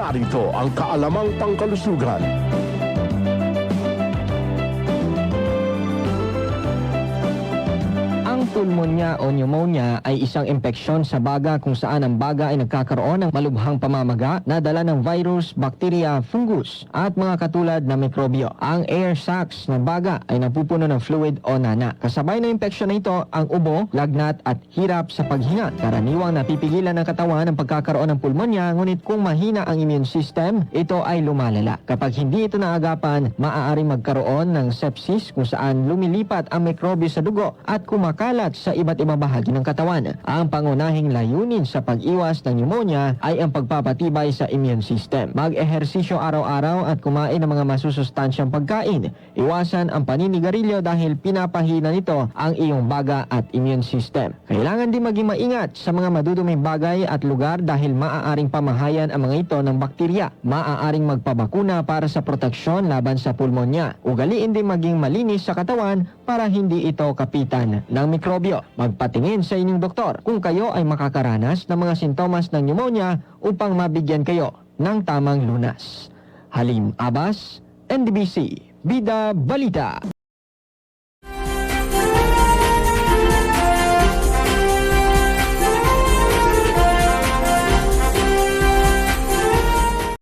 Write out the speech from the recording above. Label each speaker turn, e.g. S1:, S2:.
S1: Narito ang kaalamang pangkalusugan.
S2: Ang pulmonya o pneumonia ay isang impeksyon sa baga kung saan ang baga ay nagkakaroon ng malubhang pamamaga na dala ng virus, bakterya, fungus at mga katulad na mikrobyo. Ang air sacs ng baga ay napupuno ng fluid o nana. Kasabay ng impeksyon na ito ang ubo, lagnat at hirap sa paghinga. Karaniwang napipigilan ng katawan ang pagkakaroon ng pulmonya, ngunit kung mahina ang immune system, ito ay lumalala. Kapag hindi ito naagapan, maaaring magkaroon ng sepsis kung saan lumilipat ang mikrobyo sa dugo at kumakalat sa iba't ibang bahagi ng katawan. Ang pangunahing layunin sa pag-iwas ng pneumonia ay ang pagpapatibay sa immune system. Mag-ehersisyo araw-araw at kumain ng mga masusustansyang pagkain. Iwasan ang paninigarilyo dahil pinapahina nito ang iyong baga at immune system. Kailangan din maging maingat sa mga maduduming bagay at lugar dahil maaaring pamahayan ang mga ito ng bakterya. Maaaring magpabakuna para sa proteksyon laban sa pulmonya. Ugaliin din maging malinis sa katawan para hindi ito kapitan ng mikrobyo. Magpatingin sa inyong doktor kung kayo ay makakaranas ng mga sintomas ng pneumonia upang mabigyan kayo ng tamang lunas. Halim Abbas, NDBC, Bida Balita.